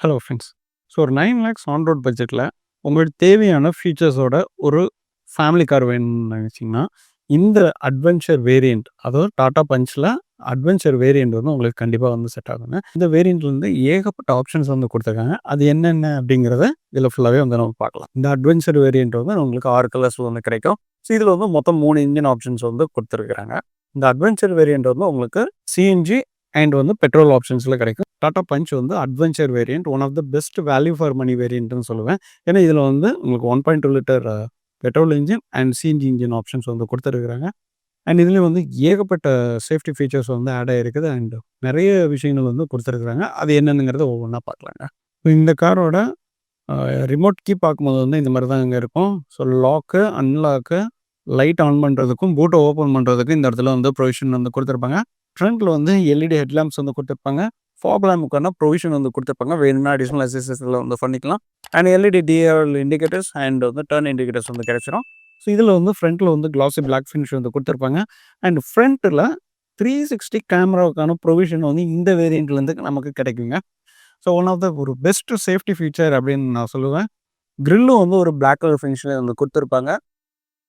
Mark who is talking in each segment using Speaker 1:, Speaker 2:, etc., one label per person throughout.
Speaker 1: Hello friends. So ஒரு 9 lakhs on road பட்ஜெட்டில் உங்களுக்கு தேவையான ஃபீச்சர்ஸோட ஒரு ஃபேமிலி கார் வேணும்னு நினச்சிங்கன்னா, இந்த அட்வென்ச்சர் வேரியண்ட் அதாவது டாடா பஞ்சில் அட்வென்ச்சர் வேரியண்ட் வந்து உங்களுக்கு கண்டிப்பாக வந்து செட் ஆகுங்க. இந்த வேரியண்ட்ல வந்து ஏகப்பட்ட ஆப்ஷன்ஸ் வந்து கொடுத்துருக்காங்க. அது என்னென்ன அப்படிங்கிறத இதில் ஃபுல்லாகவே வந்து நம்ம பார்க்கலாம். இந்த அட்வென்ச்சர் வேரியண்ட் வந்து உங்களுக்கு 6 கலர்ஸ் வந்து கிடைக்கும். ஸோ இதில் வந்து மொத்தம் 3 இன்ஜின் ஆப்ஷன்ஸ் வந்து கொடுத்துருக்குறாங்க. இந்த அட்வென்ச்சர் வேரியண்ட் வந்து உங்களுக்கு சிஎன்ஜி அண்ட் வந்து பெட்ரோல் ஆப்ஷன்ஸில் கிடைக்கும். டாடா பஞ்ச் வந்து adventure variant one of the best value for money வேரியண்ட்னு சொல்லுவேன். ஏன்னா இதில் வந்து உங்களுக்கு 1.2 litre petrol engine and CNG engine options வந்து கொடுத்துருக்குறாங்க. அண்ட் இதுலேயும் வந்து ஏகப்பட்ட சேஃப்டி ஃபீச்சர்ஸ் வந்து ஆட் ஆகிருக்குது அண்ட் நிறைய விஷயங்கள் வந்து கொடுத்துருக்குறாங்க. அது என்னென்னுங்கிறத ஒவ்வொன்றா பார்க்கலாங்க. இந்த காரோட ரிமோட் கீ பார்க்கும்போது வந்து இந்த மாதிரி தான் இங்கே இருக்கும். So lock, unlock, light on பண்ணுறதுக்கும் பூட்டை ஓப்பன் பண்ணுறதுக்கும் இந்த இடத்துல வந்து ப்ரொவிஷன் வந்து கொடுத்துருப்பாங்க. ஃப்ரண்ட்டில் வந்து எல்இடி ஹெட்லாம்ப்ஸ் வந்து கொடுத்துருப்பாங்க. ஃபாக் லேம்புக்கான ப்ரொவிஷன் வந்து கொடுத்துருப்பாங்க. வேணும்னா அடிஷ்னல் அசிஸ்டன்ஸில் வந்து பண்ணிக்கலாம். And LED TRL indicators and வந்து டர்ன் இண்டிகேட்டர்ஸ் வந்து கிடைச்சிரும். ஸோ இதில் வந்து ஃப்ரண்ட்டில் வந்து கிளாசி பிளாக் ஃபினிஷ் வந்து கொடுத்துருப்பாங்க. அண்ட் ஃப்ரண்ட்டில் 360 கேமராவுக்கான ப்ரொவிஷன் வந்து இந்த வேரியண்ட்லேருந்து நமக்கு கிடைக்குங்க. ஸோ ஒன் ஆஃப் த ஒரு பெஸ்ட் சேஃப்டி ஃபீச்சர் அப்படின்னு நான் சொல்லுவேன். கிரில்லும் வந்து ஒரு பிளாக் கலர் ஃபினிஷில் வந்து கொடுத்துருப்பாங்க.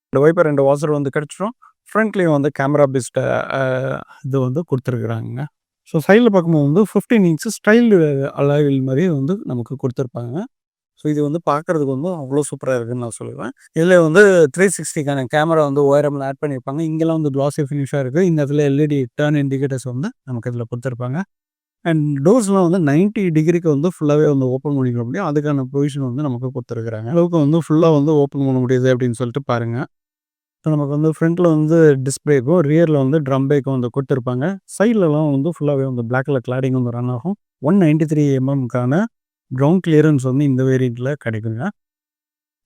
Speaker 1: இந்த வைப்பர் 2 வாசர் வந்து கிடச்சிரும். ஃப்ரண்ட்லேயும் வந்து கேமரா பெஸ்ட் இது வந்து கொடுத்துருக்குறாங்க. ஸோ சைடில் பார்க்கும்போது வந்து 15 இன்ச்சு ஸ்டைல் அலாயில் மாதிரி வந்து நமக்கு கொடுத்துருப்பாங்க. ஸோ இது வந்து பார்க்குறதுக்கு வந்து அவ்வளோ சூப்பராக இருக்குதுன்னு நான் சொல்லுவேன். இதில் வந்து 360க்கான கேமரா வந்து ஓஆர்எம்ல ஆட் பண்ணியிருப்பாங்க. இங்கெல்லாம் வந்து கிளாசி ஃபினிஷாக இருக்குது. இந்த இடத்துல எல்இடி டர்ன் இண்டிகேட்டர்ஸ் வந்து நமக்கு இதில் கொடுத்துருப்பாங்க. அண்ட் டோர்ஸ்லாம் வந்து 90 டிகிரிக்கு வந்து ஃபுல்லாகவே வந்து ஓப்பன் பண்ணிக்க முடியும். அதுக்கான ப்ரொவிஷன் வந்து நமக்கு கொடுத்துருக்குறாங்க. அளவுக்கு வந்து ஃபுல்லாக வந்து ஓப்பன் பண்ண முடியுது அப்படின்னு சொல்லிட்டு பாருங்கள். ஸோ நமக்கு வந்து ஃப்ரண்ட்டில் வந்து டிஸ்க் பிரேக்கும், ரியரில் வந்து ட்ரம் பிரேக்கும் வந்து கொடுத்துருப்பாங்க. சைட்லலாம் வந்து ஃபுல்லாகவே வந்து பிளாக் கலர் கிளாடிங் வந்து ரன் ஆகும். 193 mm கிரவுண்ட் கிளியரன்ஸ் வந்து இந்த வேரியண்ட்டில் கிடைக்குங்க.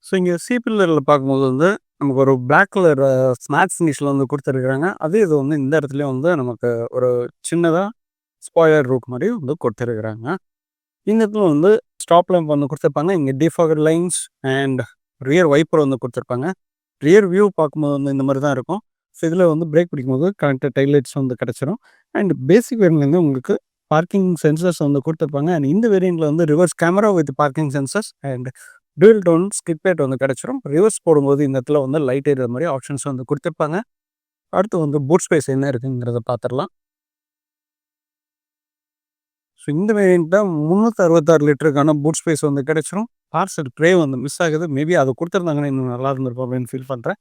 Speaker 1: ஸோ இங்கே சி பில்லரில் பார்க்கும்போது வந்து நமக்கு ஒரு பிளாக் கலர் ஸ்மார்ட் ஃபினிஷில் வந்து கொடுத்துருக்குறாங்க. அதே இது வந்து இந்த இடத்துலையும் வந்து நமக்கு ஒரு சின்னதாக ஸ்பாய்லர் ரூக் மாதிரி வந்து கொடுத்துருக்குறாங்க. இந்த இடத்துல வந்து ஸ்டாப் லேம்ப் வந்து கொடுத்துருப்பாங்க. இங்கே defogger lines and rear wiper வந்து கொடுத்துருப்பாங்க. ரியர் வியூ பார்க்கும்போது வந்து இந்த மாதிரி தான் இருக்கும். ஸோ இதில் வந்து பிரேக் பிடிக்கும்போது கனெக்டட் டைல் லைட்ஸ் வந்து கிடச்சிரும். அண்ட் பேசிக் வேரியண்ட்லேருந்து உங்களுக்கு பார்க்கிங் சென்சர்ஸ் வந்து கொடுத்துருப்பாங்க. அண்ட் இந்த வேரியண்ட்டில் வந்து reverse camera with parking sensors and dual tone skip light வந்து கிடச்சிரும். ரிவர்ஸ் போடும்போது இந்த இடத்துல வந்து லைட் எரியுற மாதிரி ஆப்ஷன்ஸ் வந்து கொடுத்துருப்பாங்க. அடுத்து வந்து பூட் ஸ்பேஸ் என்ன இருக்குங்கிறத பார்த்துடலாம். ஸோ இந்த வேரியண்ட்டில் 366 லிட்டருக்கான பூட் ஸ்பேஸ் வந்து கிடச்சிரும். பார்சல் ட்ரே வந்து மிஸ் ஆகுது. மேபி அதை கொடுத்துருந்தாங்கன்னா இன்னும் நல்லா இருந்திருக்கும் அப்படின்னு ஃபீல் பண்ணுறேன்.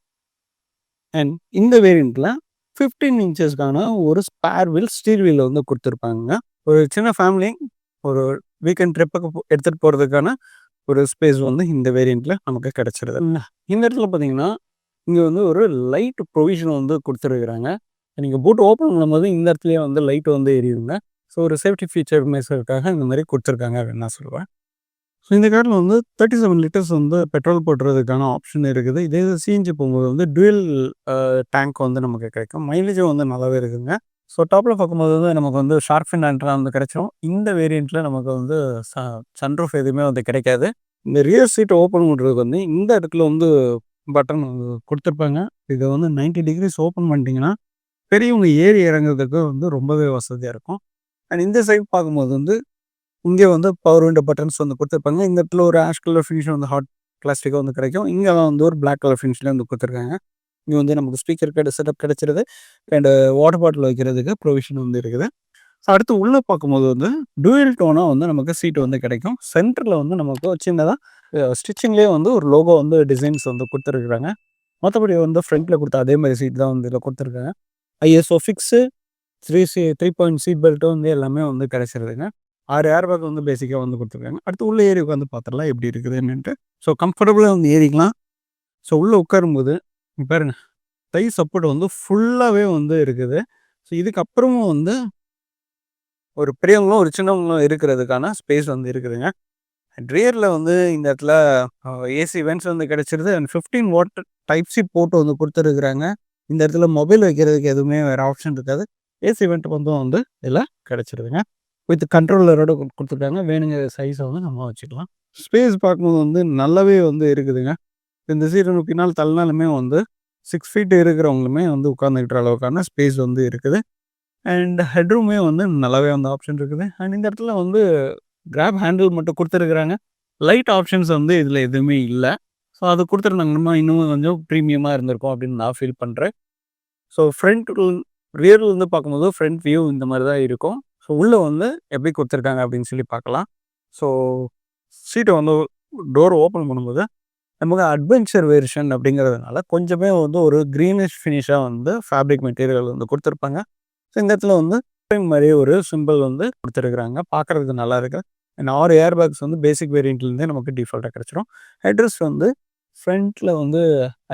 Speaker 1: அண்ட் இந்த வேரியண்ட்டில் 15 இன்ச்சஸ்க்கான ஒரு ஸ்பேர் வீல் ஸ்டீல் வீல் வந்து கொடுத்துருப்பாங்க. ஒரு சின்ன ஃபேமிலி ஒரு வீக்கெண்ட் ட்ரிப்புக்கு எடுத்துகிட்டு போகிறதுக்கான ஒரு ஸ்பேஸ் வந்து இந்த வேரியண்ட்டில் நமக்கு கிடச்சிருது. இந்த இடத்துல பார்த்தீங்கன்னா இங்கே வந்து ஒரு லைட் ப்ரொவிஷன் வந்து கொடுத்துருக்குறாங்க. நீங்கள் பூட் ஓப்பன் பண்ணும்போது இந்த இடத்துலையே வந்து லைட் வந்து எரியுங்க. ஸோ ஒரு சேஃப்டி ஃபீச்சர் மெஷருக்காக இந்த மாதிரி கொடுத்துருக்காங்க அப்படின்னு நான் சொல்லுவேன். ஸோ இந்த காரில் வந்து 37 லிட்டர்ஸ் வந்து பெட்ரோல் போட்டுறதுக்கான ஆப்ஷன் இருக்குது. இதே இது சிஎன்ஜி போகும்போது வந்து டூயல் டேங்க் வந்து நமக்கு கிடைக்கும். மைலேஜும் வந்து நல்லாவே இருக்குதுங்க. ஸோ டாப்பில் பார்க்கும்போது வந்து நமக்கு வந்து ஷார்க் ஃபின் ஆண்டனா வந்து கிடைச்சிரும். இந்த வேரியண்ட்டில் நமக்கு வந்து சன்ரூஃப் எதுவுமே வந்து கிடைக்காது. இந்த ரியர் சீட் ஓப்பன் பண்ணுறதுக்கு வந்து இந்த இடத்துல வந்து பட்டன் கொடுத்துருப்பாங்க. இதை வந்து 90 டிகிரிஸ் ஓப்பன் பண்ணிட்டீங்கன்னா பெரியவங்க ஏறி இறங்குறதுக்கு வந்து ரொம்பவே வசதியாக இருக்கும். அண்ட் இந்த சைட் பார்க்கும்போது வந்து இங்கே வந்து பவர் விண்டோ பட்டன்ஸ் வந்து கொடுத்துருப்பாங்க. இந்த இடத்துல ஒரு ஆஷ் கலர் ஃபினிஷ் வந்து ஹாட் பிளாஸ்டிக்காக வந்து கிடைக்கும். இங்கே வந்து ஒரு பிளாக் கலர் ஃபினிஷில் வந்து கொடுத்துருக்காங்க. இங்கே வந்து நமக்கு ஸ்பீக்கர் செட்டப் கிடைச்சிருது. அண்டு வாட்டர் பாட்டில் வைக்கிறதுக்கு ப்ரொவிஷன் வந்து இருக்குது. ஸோ அடுத்து உள்ளே பார்க்கும்போது வந்து டூயல் டோனாக வந்து நமக்கு சீட்டு வந்து கிடைக்கும். சென்டரில் வந்து நமக்கு சின்னதாக ஸ்டிச்சிங்லேயே வந்து ஒரு லோகோ வந்து டிசைன்ஸ் வந்து கொடுத்துருக்குறாங்க. மற்றபடி வந்து ஃப்ரண்ட்டில் கொடுத்த அதே மாதிரி சீட் தான் வந்து இதில் கொடுத்துருக்காங்க. ஐஎஸ்ஓ ஃபிக்ஸு 3 பாயிண்ட் சீட் பெல்ட்டும் வந்து எல்லாமே வந்து கிடைச்சிருதுங்க. 6 ஏர் பேக் வந்து பேசிக்காக வந்து கொடுத்துருக்காங்க. அடுத்து உள்ளே ஏறி உட்காந்து பார்த்துடலாம் எப்படி இருக்குது என்னன்ட்டு. ஸோ கம்ஃபர்டபுளாக வந்து ஏறிக்கலாம். ஸோ உள்ளே உட்காரும்போது பாருங்க தை சப்போர்ட் வந்து ஃபுல்லாகவே வந்து இருக்குது. ஸோ இதுக்கப்புறமும் வந்து ஒரு பெரியவங்களும் ஒரு சின்னவங்களும் இருக்கிறதுக்கான ஸ்பேஸ் வந்து இருக்குதுங்க. ரியரில் வந்து இந்த இடத்துல ஏசி வென்ட்ஸ் வந்து கிடச்சிருது. அண்ட் 15 வாட் டைப் சி போட்டு வந்து கொடுத்துருக்குறாங்க. இந்த இடத்துல மொபைல் வைக்கிறதுக்கு எதுவுமே வேறு ஆப்ஷன் இருக்காது. ஏசி வெண்ட் வந்து இதில் கிடச்சிருதுங்க. வித் கண்ட்ரோலரோட கொடுத்துருக்காங்க. வேணுங்கிற சைஸை வந்து நம்ம வச்சுக்கலாம். ஸ்பேஸ் பார்க்கும்போது வந்து நல்லாவே வந்து இருக்குதுங்க. இந்த சீட்டை பின்னால் தள்ளினாலுமே வந்து 6 ஃபீட் இருக்கிறவங்களுமே வந்து உட்காந்துக்கிற அளவுக்கான ஸ்பேஸ் வந்து இருக்குது. அண்ட் ஹெட்ரூமே வந்து நல்லாவே வந்து ஆப்ஷன் இருக்குது. அண்ட் இந்த இடத்துல வந்து கிராப் ஹேண்டில் மட்டும் குடுத்துருக்குறாங்க. லைட் ஆப்ஷன்ஸ் வந்து இதில எதுவுமே இல்ல. ஸோ அது குடுத்துருந்தாங்கன்னா, இன்னும் கொஞ்சம் ப்ரீமியமா இருந்திருக்கும் அப்படின்னு நான் ஃபீல் பண்றேன். ஸோ ரியர்லருந்து பார்க்கும்போது ஃப்ரண்ட் வியூ இந்த மாரி தான் இருக்கும். ஸோ உள்ள வந்து எப்படி குடுத்துருக்காங்க அப்படின்னு சொல்லி பார்க்கலாம். ஸோ சீட்ட வந்து டோர் ஓப்பன் பண்ணும்போது, நமக்கு அட்வென்ச்சர் வெர்ஷன் அப்படிங்கிறதுனால கொஞ்சமே வந்து ஒரு கிரீனிஷ் ஃபினிஷா வந்து ஃபேப்ரிக் மெட்டீரியல் வந்து குடுத்துருப்பாங்க. ஸோ இந்த இடத்துல வந்து மாரி ஒரு சிம்பிள் வந்து குடுத்துருக்குறாங்க. பார்க்கறதுக்கு நல்லா இருக்கு. அண்ட் 6 ஏர் பேக்ஸ் வந்து பேசிக் வேரியண்ட்லேருந்தே நமக்கு டிஃபால்ட்டா கிடைச்சிரும். ஹெட்ரெஸ்ட் வந்து ஃப்ரண்ட்ல வந்து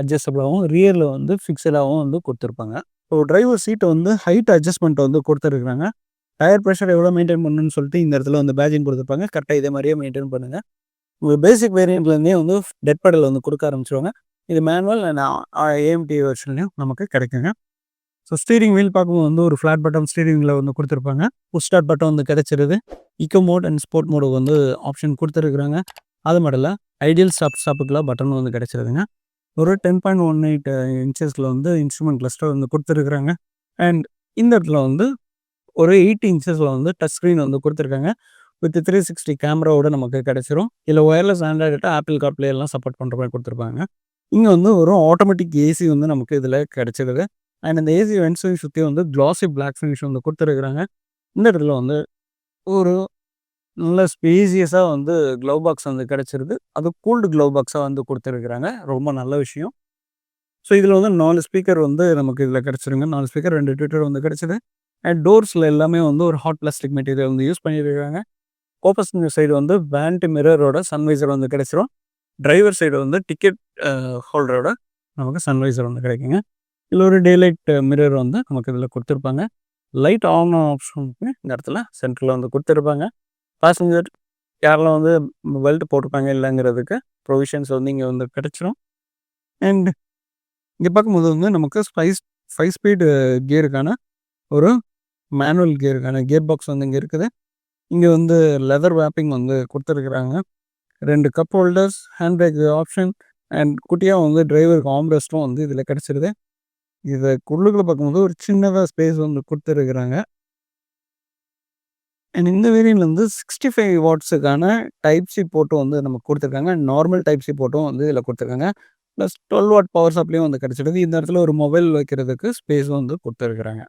Speaker 1: அட்ஜஸ்டபிளாவும், ரியர்ல வந்து ஃபிக்ஸடாவும் வந்து குடுத்துருப்பாங்க. ஸோ டிரைவர் சீட்ட வந்து ஹைட் அட்ஜஸ்ட்மெண்ட் வந்து குடுத்துருக்காங்க. டயர் பிரஷர் எவ்வளோ மெயின்டெயின் பண்ணணும்னு சொல்லிட்டு இந்த இடத்துல வந்து பேட்ஜிங் குடுத்துருப்பாங்க. கரெக்ட்டா இதே மாரியே மெயின்டெயின் பண்ணுங்க. உங்க பேசிக் வேரியண்ட்லேருந்தே வந்து டெட் பெடல் வந்து குடுக்க ஆரம்பிச்சுருவாங்க. இது மேனுவல் அண்ட் ஏஎம்டி வெர்ஷன்லயும் நமக்கு கிடைக்குங்க. ஸோ ஸ்டீரிங் வீல் பார்க்கும்போது வந்து ஒரு ஃப்ளாட் பட்டன் ஸ்டீரிங் வீல்ல வந்து குடுத்துருப்பாங்க. புஷ் ஸ்டார்ட் பட்டன் வந்து கிடைச்சிருது. Eco mode and sport mode வந்து ஆப்ஷன் குடுத்துருக்குறாங்க. அது மட்டும் இல்ல, ஐடியல் ஸ்டாப்புக்குலாம் பட்டன் வந்து கிடைச்சிருதுங்க. ஒரு 10.18 இன்ச்சஸ்ல வந்து இன்ஸ்ட்ருமென்ட் கிளஸ்டர் வந்து குடுத்துருக்குறாங்க. அண்ட் இந்த இடத்துல வந்து ஒரு 80 இன்ச்சஸ்ல வந்து டச் ஸ்க்ரீன் வந்து குடுத்துருக்காங்க. வித் 360 கேமராவோட நமக்கு கிடைச்சிரும். இதுல ஒயர்லெஸ் ஆண்ட்ராய்டு ஆப்பிள் கார்ப்ளே எல்லாம் சப்போர்ட் பண்ற மாரி குடுத்துருப்பாங்க. இங்க வந்து ஒரு ஆட்டோமேட்டிக் ஏசி வந்து நமக்கு இதுல கிடைச்சிருது. அண்ட் இந்த ஏசி வென்ட்ஸையும் சுத்தி வந்து கிளாஸி பிளாக் ஃபினிஷ் வந்து குடுத்துருக்குறாங்க. இந்த இடத்துல வந்து ஒரு நல்ல ஸ்பேசியஸா வந்து க்ளவ் பாக்ஸ் வந்து கிடைச்சிருது. அது கூல்டு க்ளவ் பாக்ஸா வந்து குடுத்துருக்குறாங்க. ரொம்ப நல்ல விஷயம். ஸோ இதில வந்து 4 ஸ்பீக்கர் வந்து நமக்கு இதில கிடைச்சிருங்க. 4 ஸ்பீக்கர் 2 ட்விட்டர் வந்து கிடைச்சது. அண்ட் டோர்ஸ்ல எல்லாமே வந்து ஒரு ஹாட் பிளாஸ்டிக் மெட்டீரியல் வந்து யூஸ் பண்ணியிருக்காங்க. கோபசஞ்சர் சைடு வந்து வேன்ட் மிரரோட சன்வைசர் வந்து கிடைச்சிரும். டிரைவர் சைடு வந்து டிக்கெட் ஹோல்டரோட நமக்கு சன்வைசர் வந்து கிடைக்குங்க. இதில ஒரு டே லைட் மிரர் வந்து நமக்கு இதில குடுத்துருப்பாங்க. லைட் ஆன் ஆப்ஷனுக்கு இந்த இடத்துல சென்டர்ல வந்து குடுத்துருப்பாங்க. பாசஞ்சர் யாரெல்லாம் வந்து பெல்ட் போட்டிருப்பாங்க இல்லங்கிறதுக்கு ப்ரொவிஷன்ஸ் வந்து இங்க வந்து கிடைச்சிரும். அண்ட் இங்க பார்க்கும்போது வந்து நமக்கு 5 ஸ்பீடு கியருக்கான ஒரு மேனுவல் கியருக்கான கியர் பாக்ஸ் வந்து இங்க இருக்குது. இங்க வந்து லெதர் வேப்பிங் வந்து குடுத்துருக்குறாங்க. 2 cup holders, hand brake option and குட்டியா வந்து டிரைவருக்கு ஆர்ம் ரெஸ்ட்டும் வந்து இதில கிடைச்சிருது. இத உள்ளுக்குள்ள பார்க்கும்போது ஒரு சின்னதா ஸ்பேஸ் வந்து குடுத்துருக்குறாங்க. அண்ட் இந்த வேரியண்ட்ல வந்து 65 வாட்ஸுக்கான டைப் சி போர்ட்டும் வந்து நமக்கு குடுத்துருக்காங்க. நார்மல் டைப் சி போர்ட்டும் வந்து இதில குடுத்துருக்காங்க. ப்ளஸ் 12 வாட் பவர் சப்ளையும் வந்து கிடைச்சிடுது. இந்த இடத்துல ஒரு மொபைல் வைக்கிறதுக்கு ஸ்பேஸும் வந்து குடுத்துருக்குறாங்க.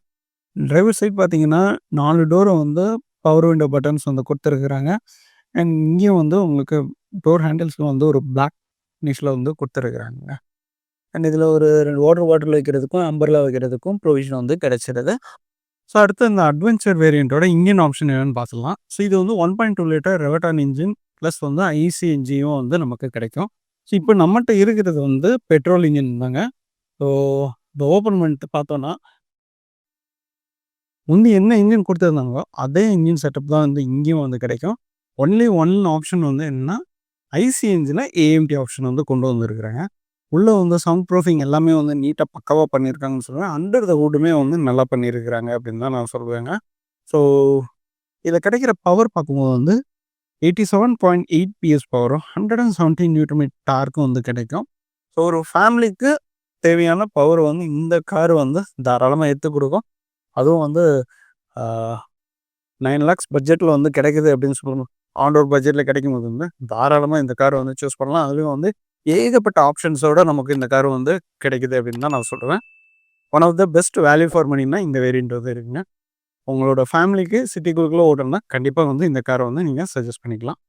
Speaker 1: டிரைவர் சைட் பார்த்தீங்கன்னா, 4 டோரும் வந்து பவர் விண்டோ பட்டன்ஸ் வந்து குடுத்துருக்குறாங்க. அண்ட் இங்கேயும் வந்து உங்களுக்கு டோர் ஹேண்டில்ஸ்ல வந்து ஒரு பிளாக் ஃபினிஷ்ல வந்து குடுத்துருக்குறாங்க. அண்ட் இதில ஒரு 2 வாட்டர் பாட்டில் வைக்கிறதுக்கும், அம்பர்லா வைக்கிறதுக்கும் ப்ரொவிஷன் வந்து கிடைச்சிடுது. ஸோ அடுத்து இந்த அட்வென்ச்சர் வேரியண்ட்டோட இன்ஜின் ஆப்ஷன் என்னன்னு பார்த்துடலாம். ஸோ இது வந்து 1.2 லிட்டர் ரெவட்டான் இன்ஜின் ப்ளஸ் வந்து ஐசி என்ஜினும் வந்து நமக்கு கிடைக்கும். ஸோ இப்போ நம்மட்ட இருக்கிறது வந்து பெட்ரோல் இன்ஜின் தாங்க. ஸோ இப்போ ஓப்பன் பண்ணிட்டு பார்த்தோம்னா, முந்தி என்ன இன்ஜின் குடுத்துருந்தாங்களோ, அதே இன்ஜின் செட்டப் தான் வந்து இங்கேயும் வந்து கிடைக்கும். ஒன்லி ஒன் ஆப்ஷன் வந்து என்னன்னா, ஐசி என்ஜின்ல ஏஎம்டி ஆப்ஷன் வந்து கொண்டு வந்திருக்கிறாங்க. உள்ள வந்து சவுண்ட் ப்ரூஃபிங் எல்லாமே வந்து நீட்டா பக்காவா பண்ணியிருக்காங்கன்னு சொல்லுவேன். அண்டர் த ஹூடுமே வந்து நல்லா பண்ணியிருக்கிறாங்க அப்படின்னு தான் நான் சொல்லுவேங்க. ஸோ இதில கிடைக்கிற பவர் பார்க்கும்போது வந்து 87.8 பிஎஸ் பவரும், 117 நியூட்டன் மீட்டர் டார்க்கும் வந்து கிடைக்கும். ஸோ ஒரு ஃபேமிலிக்கு தேவையான பவர் வந்து இந்த கார் வந்து தாராளமா எடுத்துக் குடுக்கும். அதுவும் வந்து ஆ 9 லேக்ஸ் பட்ஜெட்ல வந்து கிடைக்குது அப்படின்னு சொல்லணும். ஆன் ரோட் பட்ஜெட்ல கிடைக்கும்போது வந்து தாராளமா இந்த கார் வந்து சூஸ் பண்ணலாம். அதுலயும் வந்து ஏகப்பட்ட ஆப்ஷன்ஸோட நமக்கு இந்த கார் வந்து கிடைக்குது அப்படின்னு தான் நான் சொல்லுவேன். One of the best value for மனின்னா இந்த வேரியன்ட் வந்து இருக்குங்க. உங்களோட ஃபேமிலிக்கு சிட்டிக்குள்ள ஓட்டணும்னா கண்டிப்பா வந்து இந்த கார வந்து நீங்க சஜெஸ்ட் பண்ணிக்கலாம்.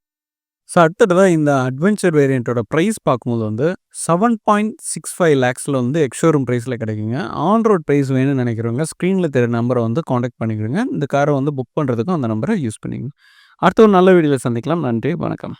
Speaker 1: ஸோ அடுத்ததா இந்த அட்வென்ச்சர் வேரியண்ட்டோட பிரைஸ் பார்க்கும்போது வந்து 7.65 லேக்ஸ்ல வந்து எக்ஸ்-ஷோரூம் பிரைஸ்ல கிடைக்குங்க. ஆன் ரோட் பிரைஸ் வேணும்னு நினைக்கிறவங்க ஸ்க்ரீன்ல தெரியிற நம்பரை வந்து கான்டாக்ட் பண்ணிக்கிடுங்க. இந்த காரை வந்து புக் பண்ணுறதுக்கும் அந்த நம்பரை யூஸ் பண்ணிக்கங்க. அடுத்த ஒரு நல்ல வீடியோவில் சந்திக்கலாம். நன்றி, வணக்கம்.